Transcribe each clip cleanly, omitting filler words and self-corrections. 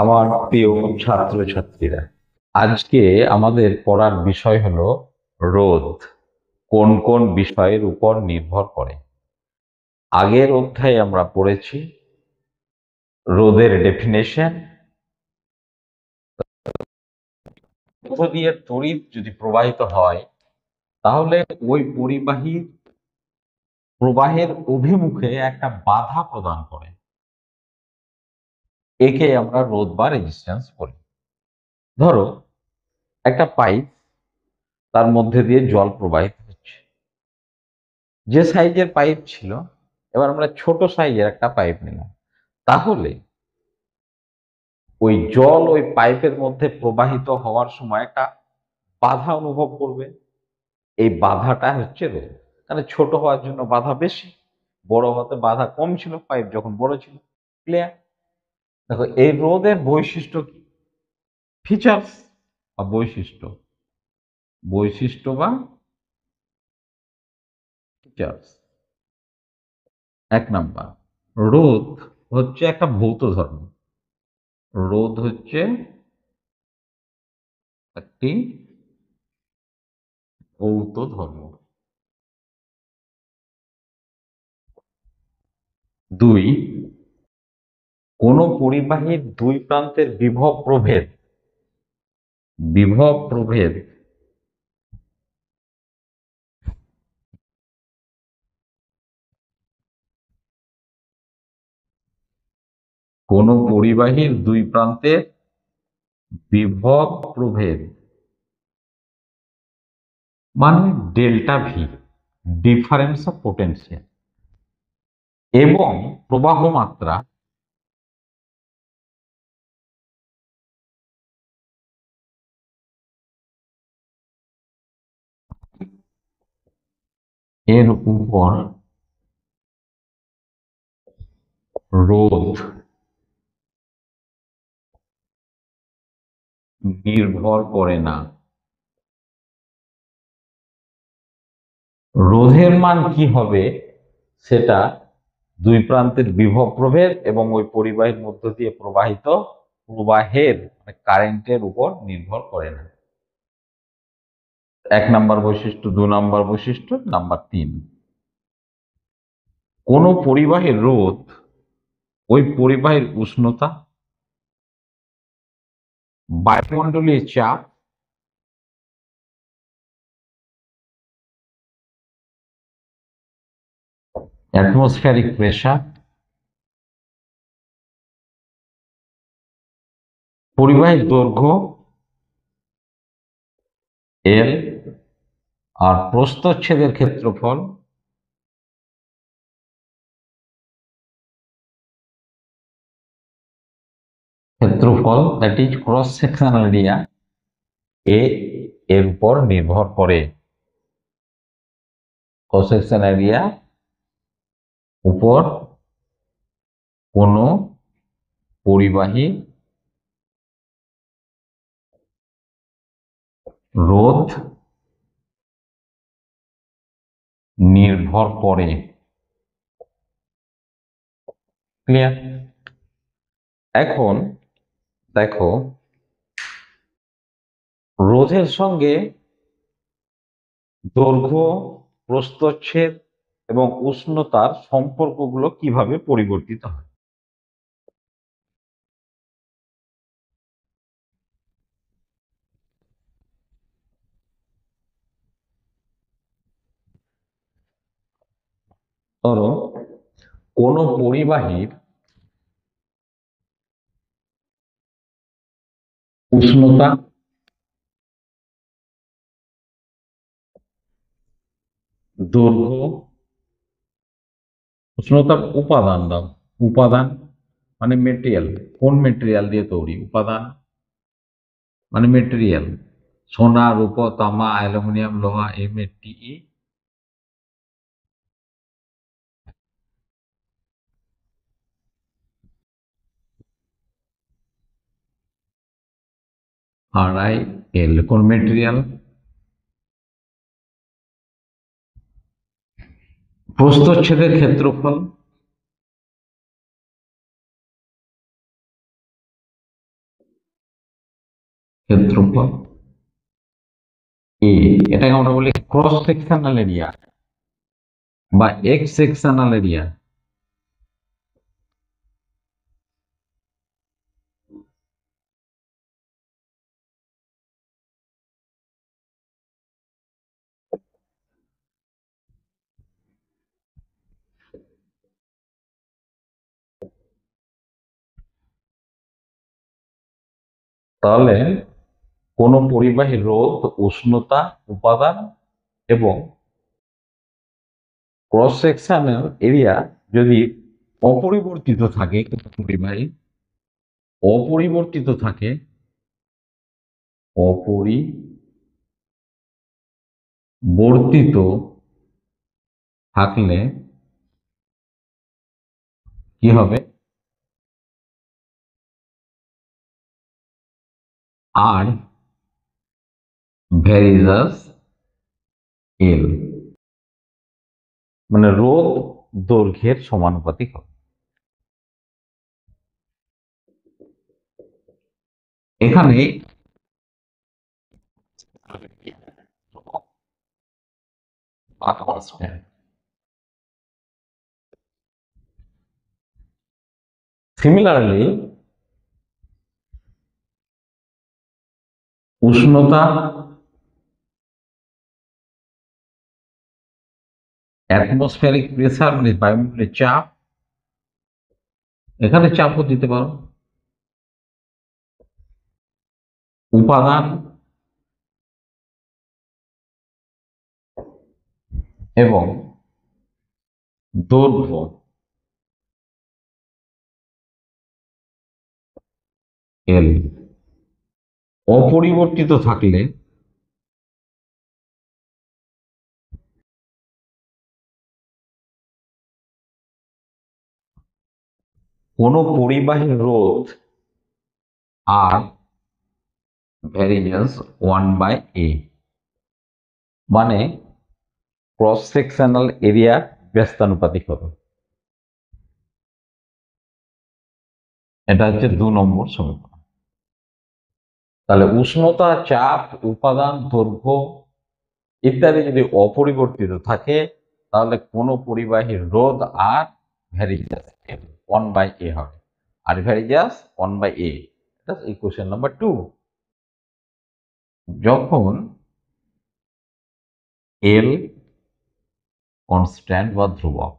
আমার প্রিয় ছাত্রছাত্রীরা, আজকে আমাদের পড়ার বিষয় হলো রোধ কোন কোন বিষয়ের উপর নির্ভর করে। আগের অধ্যায়ে আমরা পড়েছি রোধের ডেফিনেশন। মধ্য দিয়ে তড়িৎ যদি প্রবাহিত হয় তাহলে ওই পরিবাহীর প্রবাহের অভিমুখে একটা বাধা প্রদান করে, একে আমরা রোধ বা রেজিস্ট্যান্স বলি। ধরো একটা পাইপ, তার মধ্যে দিয়ে জল প্রবাহিত হচ্ছে। যে সাইজের পাইপ ছিল, এবার আমরা ছোট সাইজের একটা পাইপ নিলাম, তাহলে ওই জল ওই পাইপের মধ্যে প্রবাহিত হওয়ার সময় একটা বাধা অনুভব করবে। এই বাধাটা হচ্ছে রোধ। তাহলে ছোট হওয়ার জন্য বাধা বেশি, বড় হতে বাধা কম ছিল পাইপ যখন বড় ছিল। ক্লিয়ার? দেখো এই রোধের বৈশিষ্ট্য কি, ফিচার্স বা বৈশিষ্ট্য, বৈশিষ্ট্য বা ফিচার্স। এক নাম্বার, রোধ হচ্ছে একটা ভৌত ধর্ম। রোধ হচ্ছে একটি ভৌত ধর্ম। দুই, কোন পরিবাহীর দুই প্রান্তের বিভব প্রভেদ কোন পরিবাহীর দুই প্রান্তের বিভব প্রভেদ মানে delta V, difference of potential, এবং প্রবাহ মাত্রা এর উপর রোধ নির্ভর করে না। রোধের মান কি হবে সেটা দুই প্রান্তের বিভব প্রভেদ এবং ওই পরিবাহীর মধ্য দিয়ে প্রবাহিত প্রবাহের কারেন্টের উপর নির্ভর করে না। এক নাম্বার বৈশিষ্ট্য। দু নাম্বার বৈশিষ্ট্য নাম্বার তিন, কোন পরিবাহীর রোধ ওই পরিবাহীর উষ্ণতা, বায়ুমণ্ডলীয় চাপ, অ্যাটমসফিয়ারিক প্রেসার, পরিবাহীর দৈর্ঘ্য এল, আর প্রস্থচ্ছেদের ক্ষেত্রফল that is cross sectional area A এর উপর নির্ভর করে। ক্রস সেকশন এরিয়া উপর কোন পরিবাহী রোধ নির্ভর করে। ক্লিয়ার? এখন দেখো, রোধের সঙ্গে দৈর্ঘ্য, প্রস্থচ্ছেদ এবং উষ্ণতার সম্পর্কগুলো কিভাবে পরিবর্তিত হয়। ধরো কোন পরিবাহীর উষ্ণতা, দৈর্ঘ্য, উষ্ণতার উপাদান দাও। উপাদান মানে মেটেরিয়াল, কোন মেটেরিয়াল দিয়ে তৈরি, উপাদান মানে মেটেরিয়াল, সোনা, রূপ, তামা, অ্যালুমিনিয়াম, লোহা, এমএটিই, আরআই, এল কোন মেটেরিয়াল। প্রস্থচ্ছেদের ক্ষেত্রফল ক্ষেত্রফল এ, এটাকে আমরা বলি ক্রস সেকশনাল এরিয়া বা এক্স সেকশনাল এরিয়া। তাহলে কোন পরিবাহী রোধ, উষ্ণতা, উপাদান এবং ক্রস সেকশনাল এরিয়া যদি অপরিবর্তিত থাকে, কোন পরিবাহী অপরিবর্তিত থাকে, অপরিবর্তিত থাকলে কি হবে? আর ভ্যারিজাস এল, মানে রোধ দৈর্ঘ্যের সমানুপাতিক হবে। এখানে সিমিলারলি উষ্ণতা, অ্যাটমসফিয়ারিক প্রেসার মানে বায়ুমণ্ডলের চাপ, এখানে চাপও দিতে পারো, উপাদান এবং দৈর্ঘ্য এল অপরিবর্তিত থাকলে কোন পরিবাহীর রোধ আর ভ্যারিয়েন্স 1/a, মানে ক্রস সেকশনাল এরিয়া ব্যস্তানুপাতিক হবে। এটা হচ্ছে 2 নম্বর সমীকরণ। তাহলে উষ্ণতা, চাপ, উপাদান, দৈর্ঘ্য ইত্যাদি যদি অপরিবর্তিত থাকে তাহলে কোন পরিবাহীর রোধ আর ভ্যারিজাস 1/a হবে, আর ভ্যারিজাস 1/a। এটা ইকুয়েশন নাম্বার 2। যখন এল কনস্ট্যান্ট বা ধ্রুবক।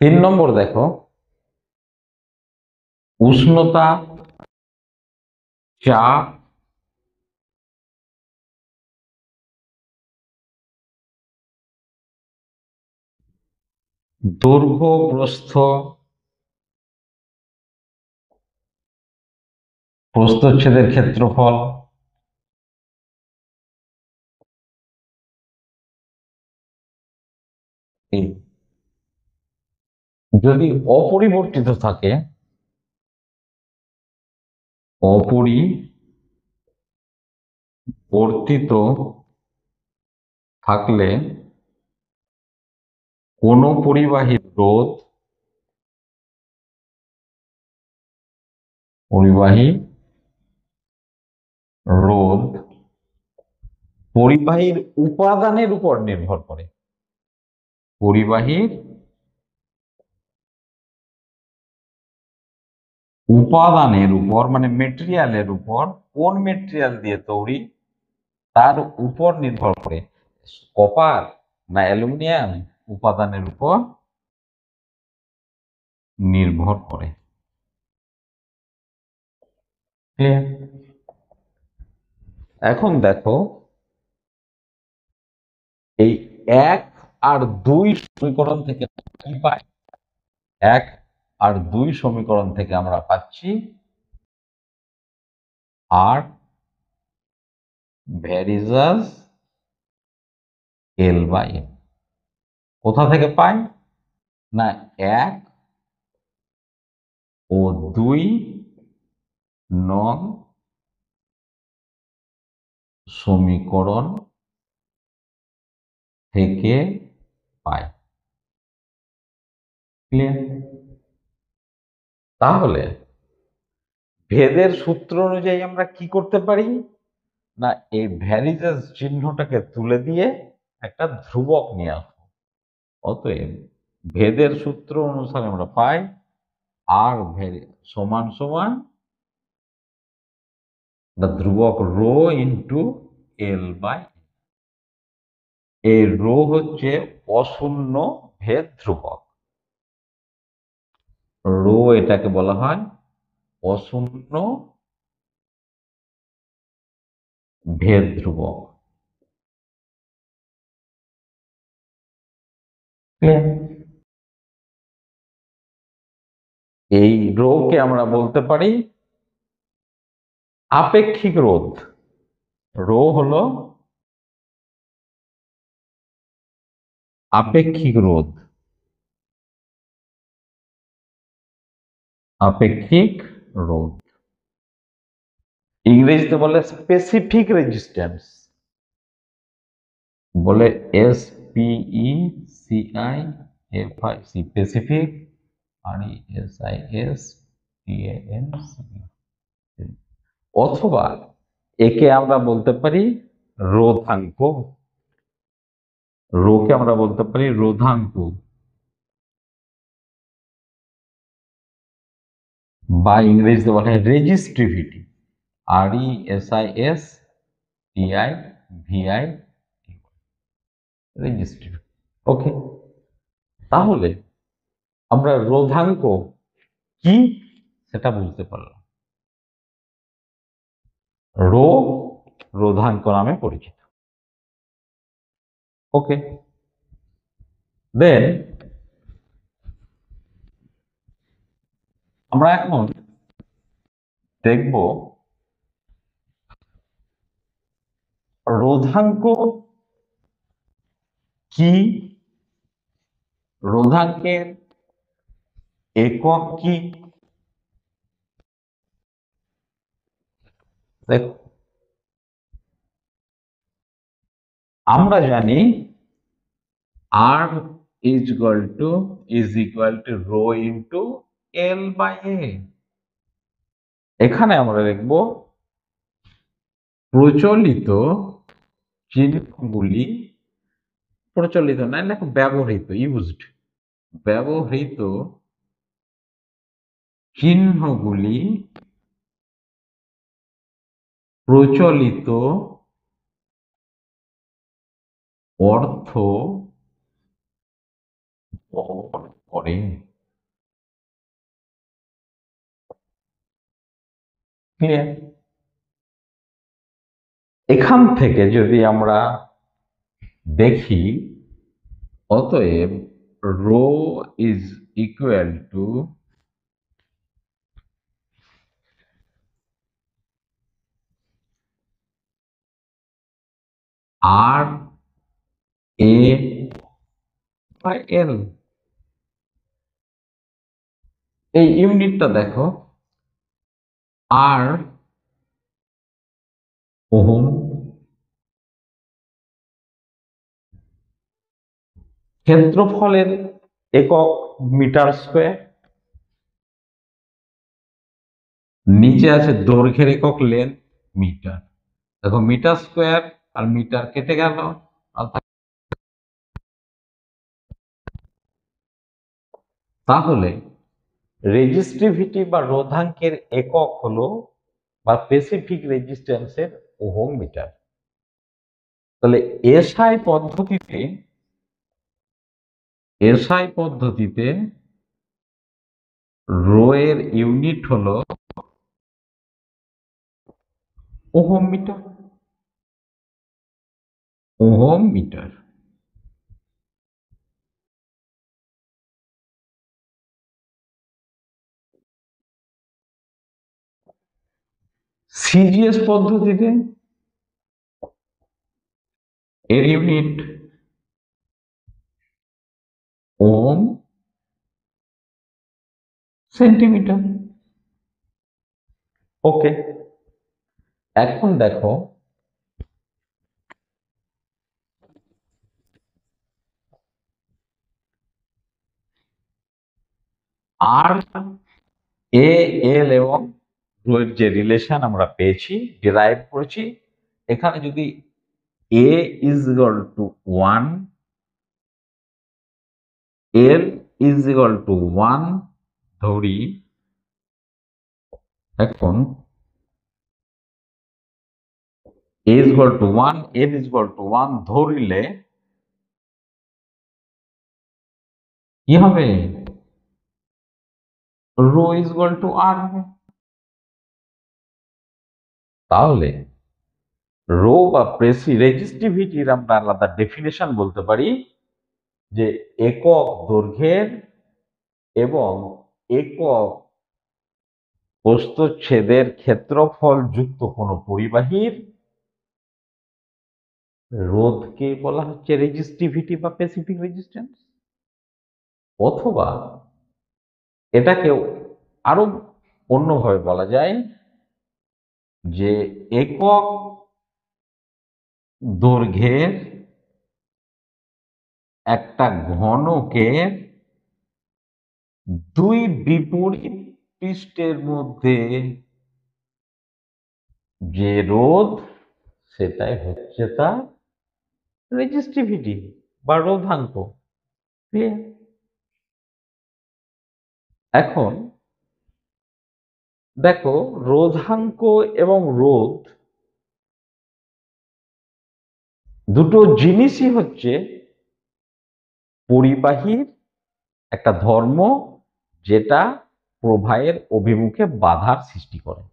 3 নম্বর দেখো, উষ্ণতা, চাপ, দৈর্ঘ্য, প্রস্থ, প্রস্থচ্ছেদের ক্ষেত্রফল যদি অপরিবর্তিত থাকে, অপরিবর্তিত থাকলে কোন পরিবাহীর রোধ, পরিবাহী রোধ পরিবাহীর উপাদানের উপর নির্ভর করে। পরিবাহীর উপাদানের উপর মানে মেটেরিয়ালের উপর, কোন মেটেরিয়াল দিয়ে তৈরি তার উপর নির্ভর করে। কপার না অ্যালুমিনিয়াম উপাদানের উপর নির্ভর করে। ক্লিয়ার? এখন দেখো এই 1 আর 2 সমীকরণ থেকে কি পাই? 1 আর 2 সমীকরণ থেকে আমরা পাচ্ছি আর ভ্যারিজাস L/M। কোথা থেকে পাই? না 1 ও 2 নং সমীকরণ থেকে পাই। ক্লিয়ার? তাহলে ভেদের সূত্র অনুযায়ী আমরা কি করতে পারি না, এই ভ্যারিজেস চিহ্নটাকে তুলে দিয়ে একটা ধ্রুবক নিয়ে আসবো। অতএব ভেদের সূত্র অনুসারে আমরা পাই আর সমান সমান ধ্রুবক রো ইন্টু এল বাই, এই রো হচ্ছে অশূন্য ভেদ ধ্রুবক। রো এটাকে বলা হয় অশূন্য ভেদ ধ্রুবক। এই রো কে আমরা বলতে পারি আপেক্ষিক রোধ। রো হলো আপেক্ষিক রোধ, আপেক্ষিক রোধ। ইংরেজিতে বলে স্পেসিফিক রেজিস্ট্যান্স, বলে SPECIFIC, স্পেসিফিক, RESISTANC। অথবা একে আমরা বলতে পারি রোধাঙ্ক, রোকে আমরা বলতে পারি রোধাঙ্ক, বা ইংরেজিতে বলা হয় রেজিস্টিভিটি, RESISTIVI, রেজিস্টিভিটি। ওকে, তাহলে আমরা রোধাঙ্ক কি সেটা বুঝতে পারলাম। রো রোধাঙ্ক নামে পরিচিত। ওকে, দেন আমরা এখন দেখব রোধাঙ্ক কি, রোধাঙ্কের একক কি। দেখো, আমরা জানি R is equal to rho into L by A। এখানে আমরা লিখব প্রচলিত চিহ্নগুলি, প্রচলিত না লেখো ব্যবহৃত, ইউজড, ব্যবহৃত চিহ্নগুলি প্রচলিত অর্থ বহন করে। ক্লিয়ার? এখান থেকে যদি আমরা দেখি, অতএব rho is equal to R A by L. এই ইউনিটটা দেখো, আর ওহম, ক্ষেত্রফলের একক মিটার স্কোয়ার, নিচে আছে দৈর্ঘ্যের একক লেন্থ মিটার। দেখো মিটার স্কোয়ার আর মিটার কেটে গেল, তাহলে রেজিস্টিভিটি বা রোধাঙ্কের একক হলো বা স্পেসিফিক রেজিস্ট্যান্সের ওহম মিটার। তাহলে এসআই পদ্ধতিতে রো এর ইউনিট হলো ohm metre, ohm metre. CGS পদ্ধতিতে এর ইউনিট ওহম, সেন্টিমিটার। ওকে, এখন দেখো আর এ এল এবং রো এর যে রিলেশন আমরা পেয়েছি, ডিরাইভ করেছি, এখানে যদি A is equal to 1, L is equal to 1 ধরি, এখন A is equal to 1, L is equal to 1 ধরিলে কি হবে? Rho is equal to R হবে। তাহলে রো বা রেজিস্টিভিটির আমরা আলাদা ডেফিনেশন বলতে পারি যে একক দৈর্ঘ্যের এবং একক প্রস্থচ্ছেদের ক্ষেত্রফল যুক্ত কোনো পরিবাহীর রোধকে বলা হচ্ছে রেজিস্টিভিটি বা স্পেসিফিক রেজিস্ট্যান্স। অথবা এটাকে আরো অন্যভাবে বলা যায় যে একক দৈর্ঘ্যের একটা ঘনকের দুই বিপরীত পৃষ্ঠের মধ্যে যে রোধ, সেটাই হচ্ছে তার রেজিস্টিভিটি বা রোধাঙ্ক। এখন দেখো, রোধাঙ্ক এবং রোধ দুটো জিনিসই হচ্ছে পরিবাহীর একটা ধর্ম, যেটা প্রবাহের অভিমুখে বাধার সৃষ্টি করে।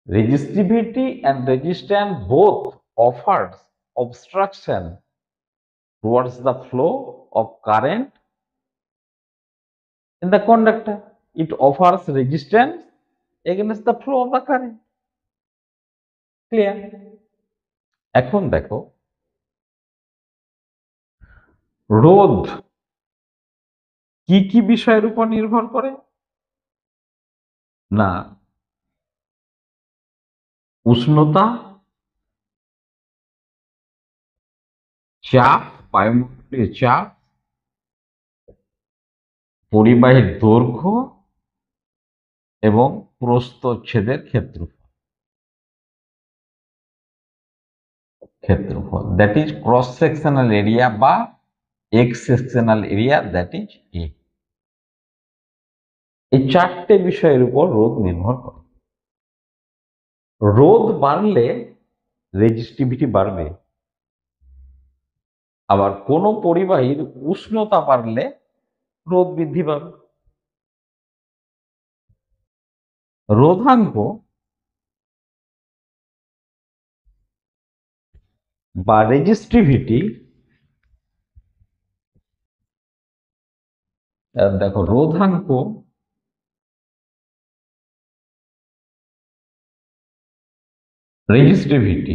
Resistivity and resistance both offers obstruction towards the flow of current in the conductor. It offers resistance against the flow of the current. Clear? এখন দেখো, রোধ কি কি বিষয়ের উপর নির্ভর করে? না, উষ্ণতা, চাপ, বায়ুমণ্ডলীয় চাপ, পরিবাহীর দৈর্ঘ্য এবং প্রস্থচ্ছেদের ক্ষেত্রফল, that is cross sectional area বা X sectional area, that is A. এই চারটে বিষয়ের উপর রোধ নির্ভর করে। রোধ বাড়লে রেজিস্টিভিটি বাড়বে, আবার কোন পরিবাহীর উষ্ণতা বাড়লে রোধ বৃদ্ধি পাবে। রোধাঙ্ক বা রেজিস্টিভিটি, দেখো রোধাঙ্ক রেজিস্টিভিটি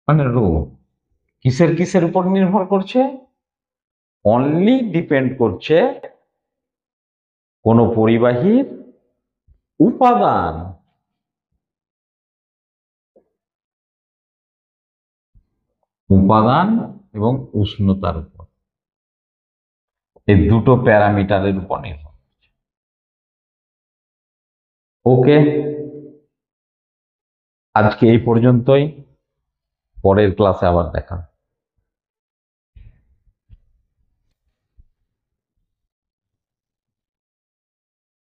মানে রো কিসের কিসের উপর নির্ভর করছে? অনলি ডিপেন্ড করছে কোন পরিবাহীর উপাদান এবং উষ্ণতার উপর। এই দুটো প্যারামিটারের উপর নির্ভর করছে। ওকে, আজকে এই পর্যন্তই, পরের ক্লাসে আবার দেখা।